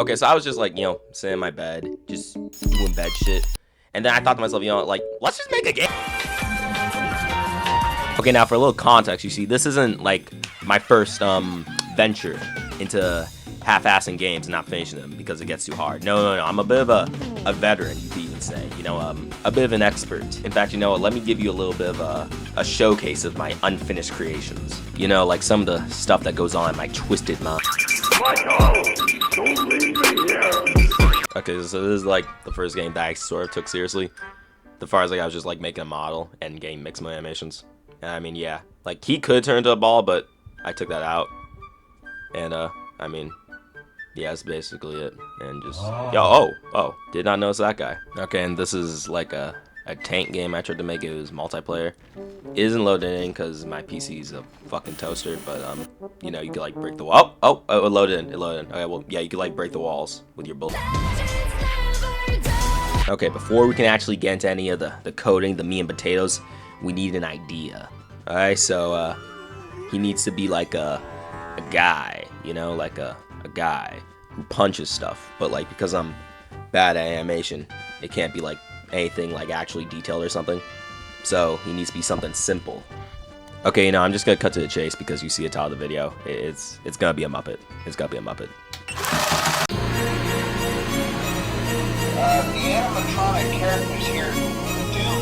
Okay, so I was just like, sitting in my bed, just doing bed shit. And then I thought to myself, like, let's just make a game. Okay, now for a little context, you see, this isn't like my first venture into half-assing games and not finishing them because it gets too hard. No, I'm a bit of a veteran, you could even say. A bit of an expert. In fact, let me give you a little bit of a showcase of my unfinished creations. Like some of the stuff that goes on in my twisted mind. Don't leave me here. Okay, so this is like the first game that I sort of took seriously. The far as like I was just like making a model and getting mixed animations. And I mean, yeah, like he could turn into a ball, but I took that out. And I mean, yeah, that's basically it. And just oh, did not notice that guy. Okay, and this is like a tank game I tried to make. It was multiplayer. It isn't loaded in because my PC is a fucking toaster, but you could like break the wall. Oh, it loaded in. Okay, well, yeah, you could like break the walls with your bullet. Okay, before we can actually get into any of the coding, the meat and potatoes, we need an idea. All right, so he needs to be like a guy, like a guy who punches stuff, but like because I'm bad at animation, it can't be like anything like actually detailed or something. So he needs to be something simple. Okay, I'm just gonna cut to the chase because you see the title of the video. It's gonna be a Muppet. It's gonna be a Muppet. The animatronic characters here do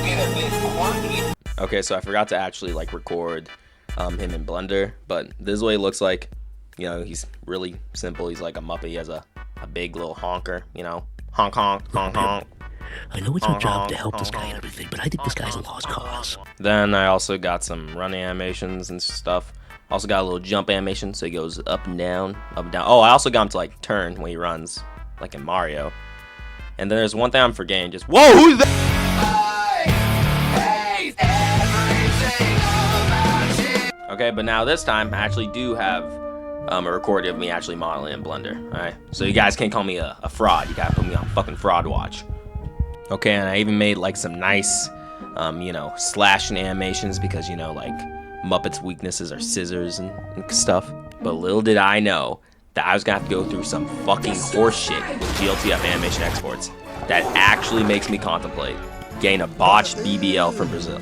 get a bit quirky. Okay, so I forgot to actually like record him in Blender, but this is what he looks like. He's really simple. He's like a Muppet. He has a big little honker, honk honk honk honk. I know it's our job to help this guy and everything, but I think this guy's a lost cause. Then I also got some running animations and stuff. Also got a little jump animation, so he goes up and down, up and down. Oh, I also got him to like turn when he runs, like in Mario. And then there's one thing I'm forgetting. Just whoa, who's that? Okay, but now this time I actually do have a recording of me actually modeling in Blender. All right, so you guys can't call me a fraud. You gotta put me on fucking fraud watch. Okay, and I even made like some nice, slashing animations because like Muppets' weaknesses are scissors and stuff. But little did I know that I was gonna have to go through some fucking horse shit with GLTF animation exports that actually makes me contemplate getting a botched BBL from Brazil.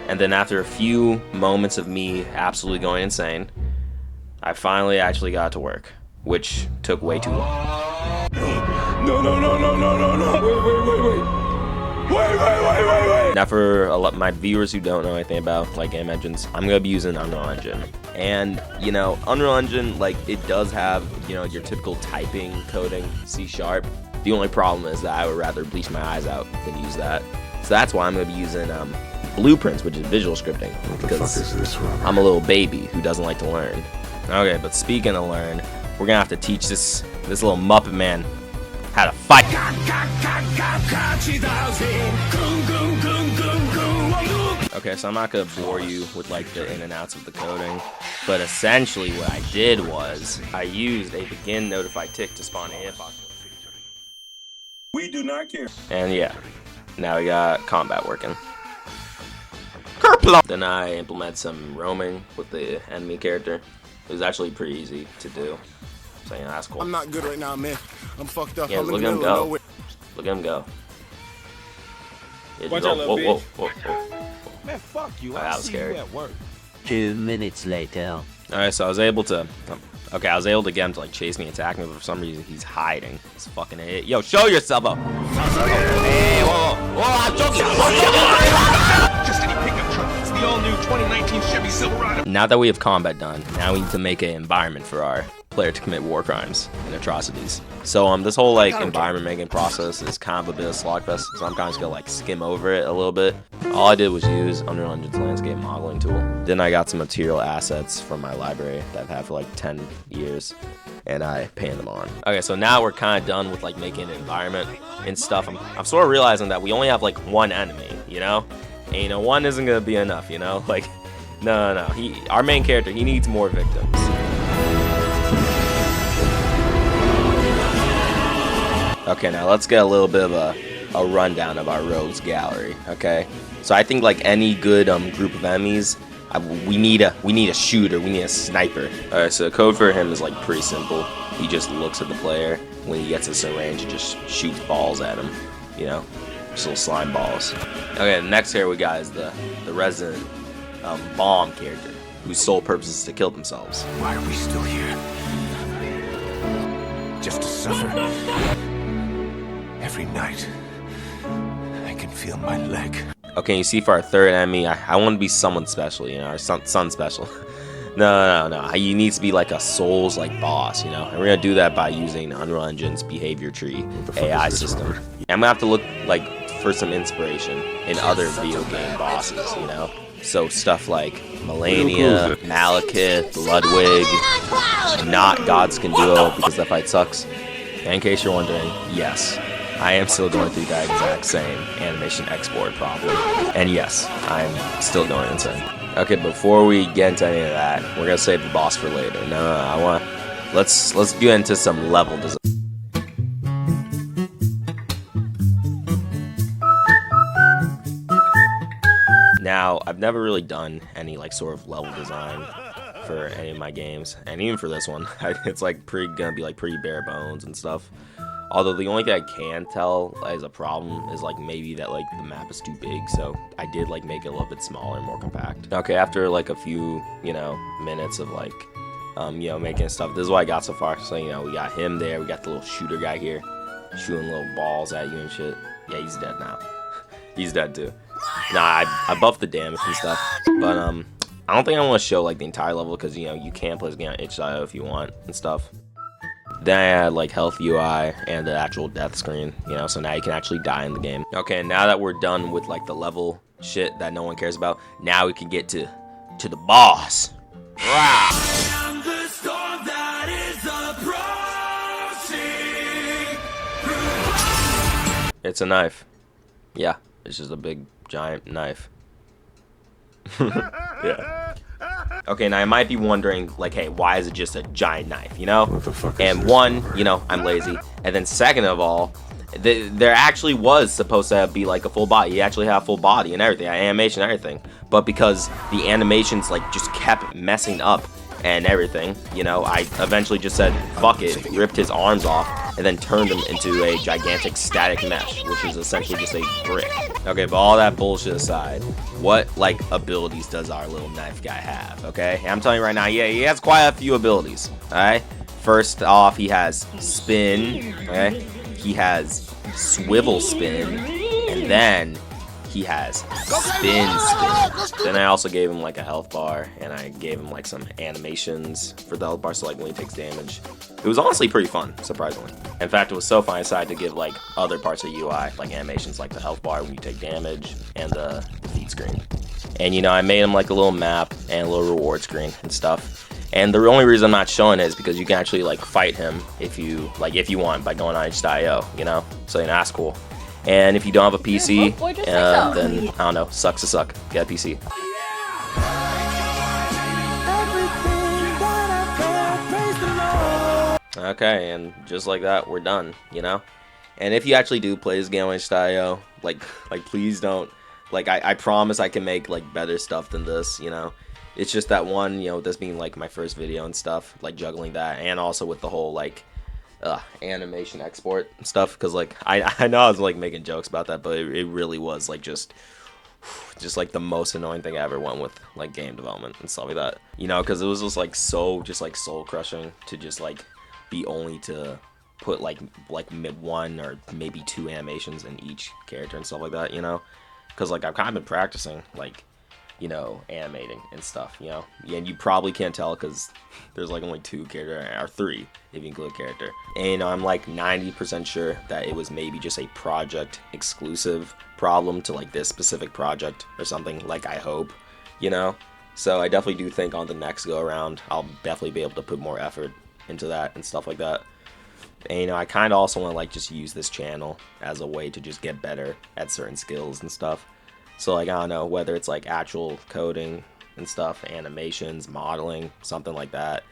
And then after a few moments of me absolutely going insane, I finally actually got to work, which took way too long. No. Wait. Now for my viewers who don't know anything about like game engines, I'm gonna be using Unreal Engine. And Unreal Engine, like it does have, your typical typing, coding, C#. The only problem is that I would rather bleach my eyes out than use that. So that's why I'm gonna be using Blueprints, which is visual scripting, because I'm a little baby who doesn't like to learn. Okay, but speaking of learn, we're gonna have to teach this little Muppet man how to fight. Okay, so I'm not gonna bore you with like the in and outs of the coding, but essentially what I did was I used a begin notify tick to spawn a hitbox. We do not care. And yeah, now we got combat working. Then I implemented some roaming with the enemy character. It was actually pretty easy to do. So yeah, that's cool. I'm not good right now, man. I'm fucked up. Yeah, look at him go. Look at him go. Yeah, Watch out, little bitch. Whoa. Man, fuck you. Oh, that was scary. At work. 2 minutes later. Alright, so I was able to get him to like chase me, attack me, but for some reason he's hiding. This fucking idiot. Yo, show yourself up. Hey, whoa, I'm joking. Just any pickup truck. It's the all-new 2019 Chevy Silverado. Now that we have combat done, now we need to make an environment for our player to commit war crimes and atrocities. So this whole like environment making process is kind of a bit of slogfest, so I'm kind of just gonna like skim over it a little bit. All I did was use Unreal Engine's landscape modeling tool. Then I got some material assets from my library that I've had for like 10 years, and I painted them on. Okay, so now we're kind of done with like making an environment and stuff. I'm sort of realizing that we only have like one enemy, and one isn't gonna be enough, like no. Our main character, he needs more victims. Okay, now let's get a little bit of a rundown of our rogues gallery, okay? So I think like any good group of enemies, we need a shooter, we need a sniper. Alright, so the code for him is like pretty simple. He just looks at the player. When he gets to a range, he just shoots balls at him. You know, just little slime balls. Okay, the next character we got is the resident bomb character, whose sole purpose is to kill themselves. Why are we still here? Just to suffer. Every night, I can feel my leg. Okay, you see, for our third enemy, I want to be someone special, you know, or sun special. No. He needs to be like a Souls like boss, you know. And we're gonna do that by using Unreal Engine's behavior tree AI system. And I'm gonna have to look like for some inspiration in other video game bosses, you know. So stuff like Melania, Malekith, Ludwig, not Gods Can Duo because that fight sucks. And in case you're wondering, yes, I am still going through that exact same animation export problem. And yes, I'm still going insane. Okay, before we get into any of that, we're gonna save the boss for later. No, let's get into some level design. Now, I've never really done any like sort of level design for any of my games, and even for this one, it's like gonna be like pretty bare bones and stuff. Although the only thing I can tell as a problem is like maybe that like the map is too big, so I did like make it a little bit smaller and more compact. Okay, after like a few, you know, minutes of like, you know, making stuff, this is what I got so far. So, you know, we got him there, we got the little shooter guy here, shooting little balls at you and shit. Yeah, he's dead now. He's dead too. Nah, I buffed the damage and stuff, but I don't think I want to show like the entire level because, you know, you can play this game on itch.io if you want and stuff. Then I had like health UI and the actual death screen, you know, so now you can actually die in the game. Okay, now that we're done with like the level shit that no one cares about, now we can get to the boss. Wow. It's a knife. Yeah, it's just a big giant knife. Yeah. Okay, now I might be wondering, like, hey, why is it just a giant knife, you know? What the fuck is and this? one, you know, I'm lazy. And then second of all, there actually was supposed to be like a full body. You actually have full body and everything, animation and everything. But because the animations like just kept messing up and everything, you know, I eventually just said, fuck it, ripped his arms off, and then turned him into a gigantic static mesh, which is essentially just a brick. Okay, but all that bullshit aside, what, like, abilities does our little knife guy have, okay? And I'm telling you right now, yeah, he has quite a few abilities, alright? First off, he has spin, okay? He has swivel spin, and then he has spin. Then I also gave him like a health bar, and I gave him like some animations for the health bar, so like when he takes damage. It was honestly pretty fun, surprisingly. In fact, it was so fun I decided to give like other parts of UI, like animations like the health bar when you take damage, and the feed screen. And you know, I made him like a little map and a little reward screen and stuff. And the only reason I'm not showing it is because you can actually like fight him if you want by going on itch.io, you know? So you know, that's cool. And if you don't have a PC, then I don't know, sucks to suck. Get a PC. Okay, and just like that, we're done, you know? And if you actually do play this game on itch.io, like please don't, like I promise I can make like better stuff than this, you know? It's just that one, you know, this being like my first video and stuff, like juggling that, and also with the whole like animation export and stuff, because like I know I was like making jokes about that, but it really was like just like the most annoying thing I ever went with like game development and stuff like that, you know, because it was just like so soul crushing to just like be only to put like one or maybe two animations in each character and stuff like that, you know, because like I've kind of been practicing like, you know, animating and stuff, you know, and you probably can't tell because there's like only two character, or three if you include a character, and you know, I'm like 90% sure that it was maybe just a project exclusive problem to like this specific project or something, like I hope, you know. So I definitely do think on the next go around I'll definitely be able to put more effort into that and stuff like that. And you know, I kind of also want to like just use this channel as a way to just get better at certain skills and stuff. So like, I don't know, whether it's like actual coding and stuff, animations, modeling, something like that.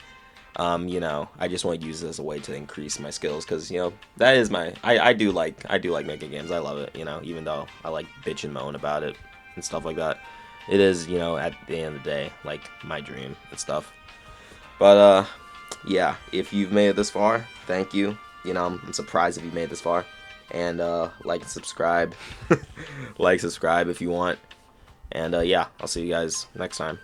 You know, I just want to use this as a way to increase my skills, because you know, that is my I do like making games. I love it, you know, even though I like bitch and moan about it and stuff like that. it is, you know, at the end of the day, like my dream and stuff. But yeah, if you've made it this far, thank you. You know, I'm surprised if you made it this far. And like and subscribe. Like, subscribe if you want. And yeah, I'll see you guys next time.